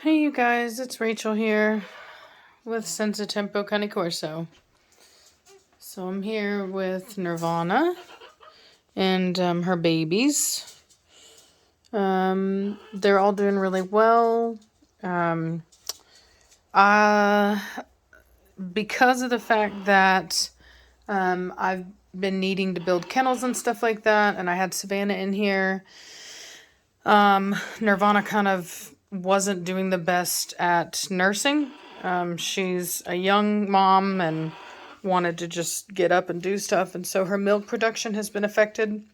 Hey you guys, it's Rachel here with Senza Tempo Cane Corso. So I'm here with Nirvana and her babies. They're all doing really well. Uh, because of the fact that I've been needing to build kennels and stuff like that, and I had Savannah in here, Nirvana kind of wasn't doing the best at nursing. She's a young mom and wanted to just get up and do stuff, and so her milk production has been affected.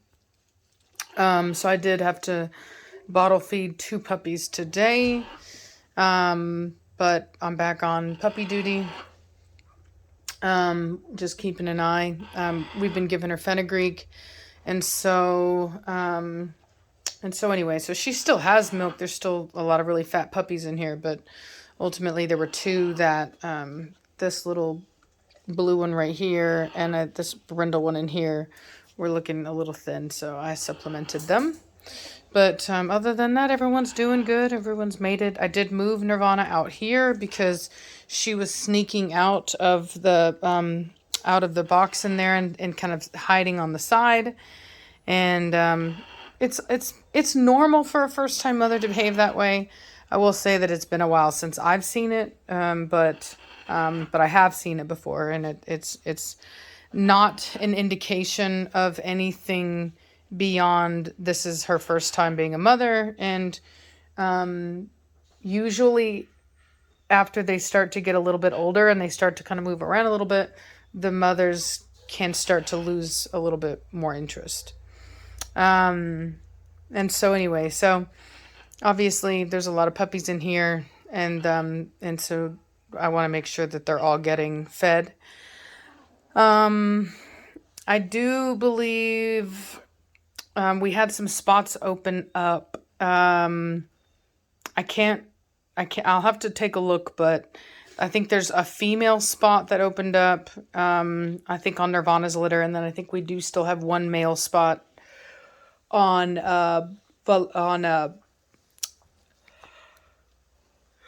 So I did have to bottle feed 2 puppies today, but I'm back on puppy duty. Just keeping an eye. We've been giving her fenugreek, and so anyway, so she still has milk. There's still a lot of really fat puppies in here, but ultimately there were 2 that this little blue one right here and this brindle one in here were looking a little thin, so I supplemented them. But other than that, everyone's doing good. Everyone's made it. I did move Nirvana out here because she was sneaking out of the box in there and kind of hiding on the side. And it's normal for a first-time mother to behave that way. I will say that it's been a while since I've seen it, but I have seen it before, and it's not an indication of anything beyond this is her first time being a mother. And usually after they start to get a little bit older and they start to kind of move around a little bit, the mothers can start to lose a little bit more interest. And so anyway, so obviously there's a lot of puppies in here, and so I want to make sure that they're all getting fed. I do believe we had some spots open up. I'll have to take a look, but I think there's a female spot that opened up, I think on Nirvana's litter, and then I think we do still have one male spot on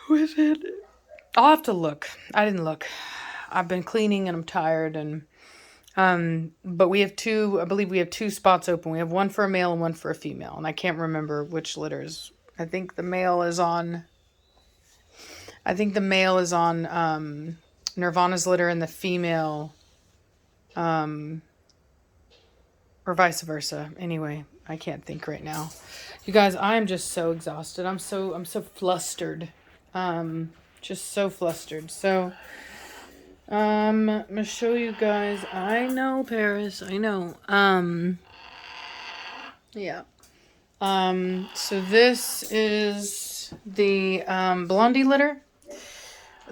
who is it? I'll have to look. I didn't look. I've been cleaning and I'm tired, and but we have 2, I believe we have 2 spots open. We have one for a male and one for a female, and I can't remember which litters. I think the male is on Nirvana's litter, and the female or vice versa. Anyway, I can't think right now. You guys, I'm just so exhausted. I'm so flustered. Just so flustered. So I'm gonna show you guys. I know, Paris, I know. Yeah. So this is the Blondie litter.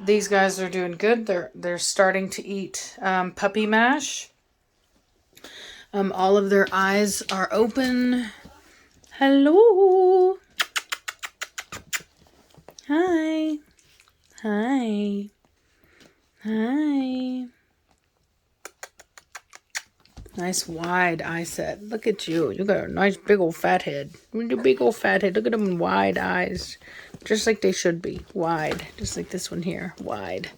These guys are doing good. They're starting to eat puppy mash. All of their eyes are open. Hello. Hi. Hi. Hi. Nice wide eye set. Look at you. You got a nice big old fat head. Big old fat head. Look at them wide eyes. Just like they should be. Wide. Just like this one here. Wide.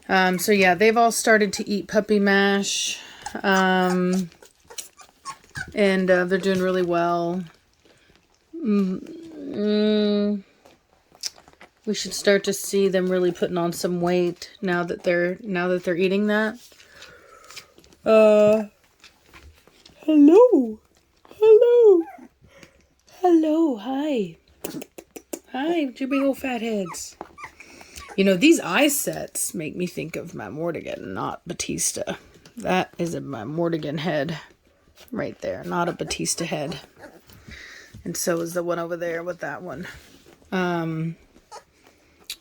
So yeah, they've all started to eat puppy mash. And they're doing really well. We should start to see them really putting on some weight now that they're eating that. Hello. Hi. Hi, with your big old fat heads. You know, these eye sets make me think of my Mortigan, not Batista. That is my Mortigan head right there, not a Batista head. And so is the one over there with that one. I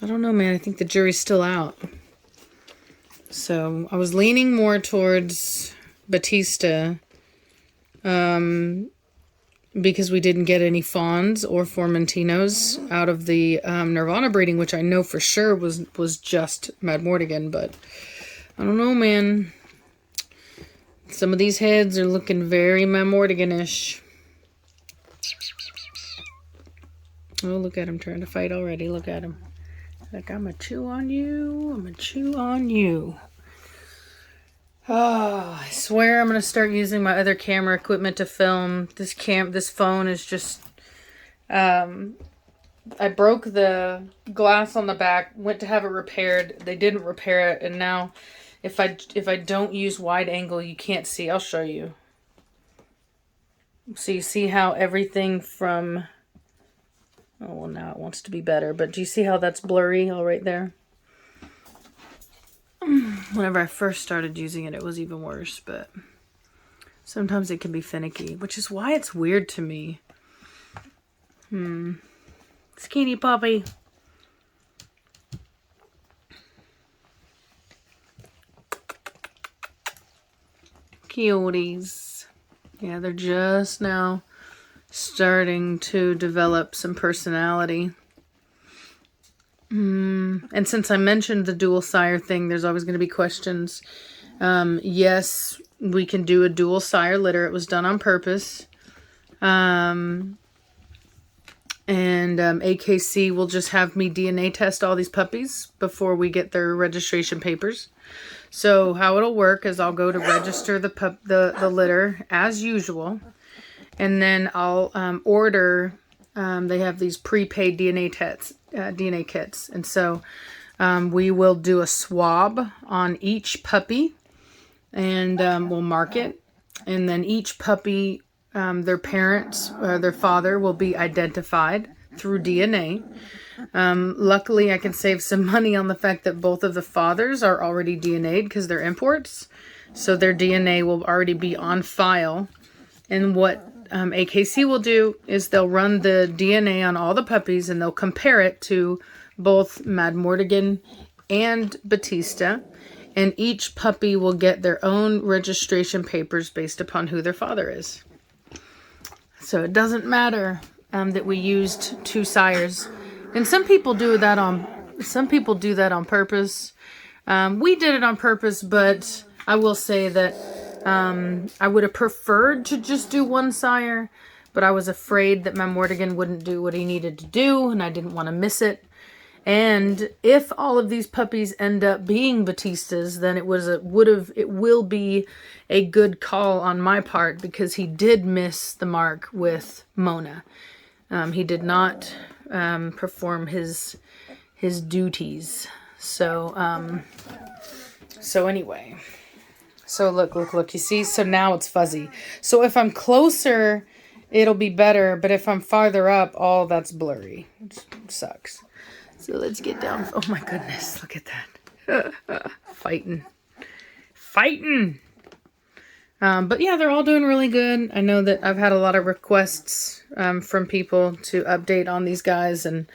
don't know, man. I think the jury's still out. So I was leaning more towards Batista because we didn't get any fawns or Formentinos out of the Nirvana breeding, which I know for sure was just Mad Mortigan, but I don't know, man. Some of these heads are looking very Mad Mortigan-ish. Oh, look at him trying to fight already. Look at him. Like, I'm gonna chew on you. I'm gonna chew on you. Oh, I swear I'm gonna start using my other camera equipment to film. This phone is just, I broke the glass on the back, went to have it repaired. They didn't repair it, and now if I don't use wide angle, you can't see. I'll show you. So you see how everything from, oh, well, now it wants to be better, but do you see how that's blurry all right there? Whenever I first started using it, it was even worse, but sometimes it can be finicky, which is why it's weird to me. Skinny puppy. Cuties. Yeah, they're just now starting to develop some personality. And since I mentioned the dual sire thing, there's always going to be questions. Yes, we can do a dual sire litter. It was done on purpose. And AKC will just have me DNA test all these puppies before we get their registration papers. So how it'll work is I'll go to register the litter as usual. And then I'll order, they have these prepaid DNA kits. And so we will do a swab on each puppy and we'll mark it. And then each puppy, their parents, their father will be identified through DNA. Luckily, I can save some money on the fact that both of the fathers are already DNA'd because they're imports. So their DNA will already be on file. And what AKC will do is they'll run the DNA on all the puppies and they'll compare it to both Mad Mortigan and Batista. And each puppy will get their own registration papers based upon who their father is. So it doesn't matter that we used two sires. And some people do that on purpose. We did it on purpose, but I will say that I would have preferred to just do one sire, but I was afraid that my Mortigan wouldn't do what he needed to do, and I didn't want to miss it. And if all of these puppies end up being Batistas, then it will be a good call on my part because he did miss the mark with Mona. He did not perform his duties. So anyway. So look, you see? So now it's fuzzy. So if I'm closer, it'll be better. But if I'm farther up, all that's blurry. It sucks. So let's get down. Oh my goodness, look at that. Fighting. But yeah, they're all doing really good. I know that I've had a lot of requests from people to update on these guys, and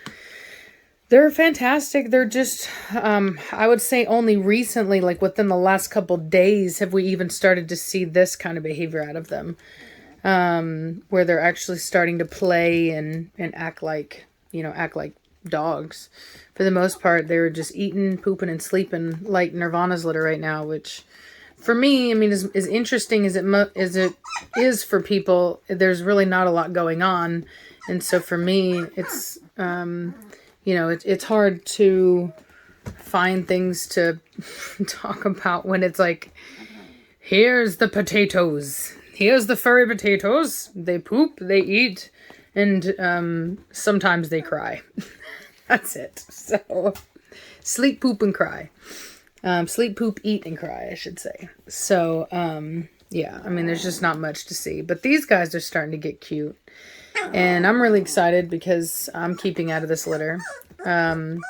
they're fantastic. They're just, I would say only recently, like within the last couple days, have we even started to see this kind of behavior out of them, where they're actually starting to play and act like dogs. For the most part, they're just eating, pooping, and sleeping like Nirvana's litter right now, which for me, I mean, as interesting as it is for people, there's really not a lot going on. And so for me, it's, it's hard to find things to talk about when it's like, here's the potatoes. Here's the furry potatoes. They poop, they eat, and sometimes they cry. That's it. So, sleep, poop, and cry. Sleep, poop, eat, and cry, I should say. So, yeah, I mean, there's just not much to see. But these guys are starting to get cute. And I'm really excited because I'm keeping out of this litter. And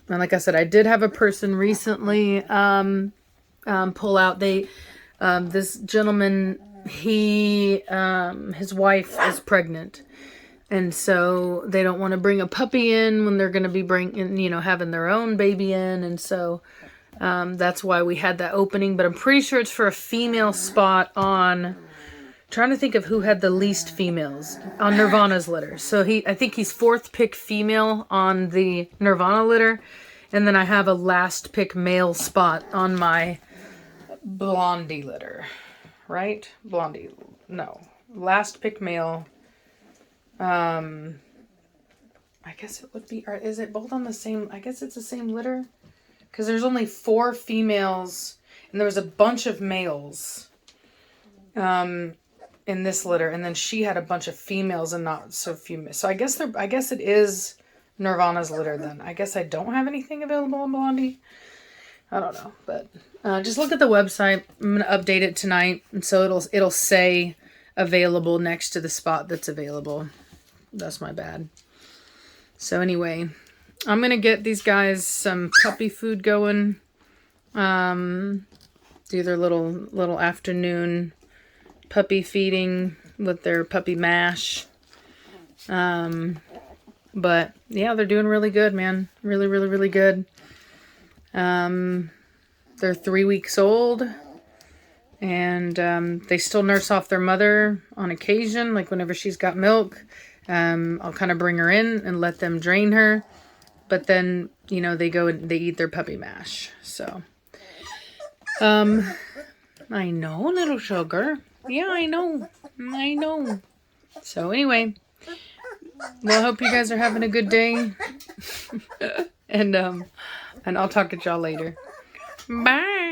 like I said, I did have a person recently pull out. This gentleman, his wife is pregnant. And so they don't want to bring a puppy in when they're going to be having their own baby in. And so that's why we had that opening. But I'm pretty sure it's for a female spot on, trying to think of who had the least females on Nirvana's litter. So I think he's fourth pick female on the Nirvana litter. And then I have a last pick male spot on my Blondie litter. Right? Blondie. No. Last pick male. I guess it would be, or is it both on the same, I guess it's the same litter? Because there's only 4 females and there was a bunch of males in this litter. And then she had a bunch of females and not so few. So I guess it is Nirvana's litter then. I guess I don't have anything available on Blondie. I don't know, but just look at the website. I'm gonna update it tonight, and so it'll say available next to the spot that's available. That's my bad. So anyway, I'm gonna get these guys some puppy food going. Do their little afternoon puppy feeding with their puppy mash. But yeah, they're doing really good, man. Really, really, really good. They're 3 weeks old, and they still nurse off their mother on occasion. Like whenever she's got milk, I'll kind of bring her in and let them drain her. But then, you know, they go and they eat their puppy mash. So, I know, little sugar. Yeah, I know. I know. So anyway, well, I hope you guys are having a good day. And I'll talk to y'all later. Bye.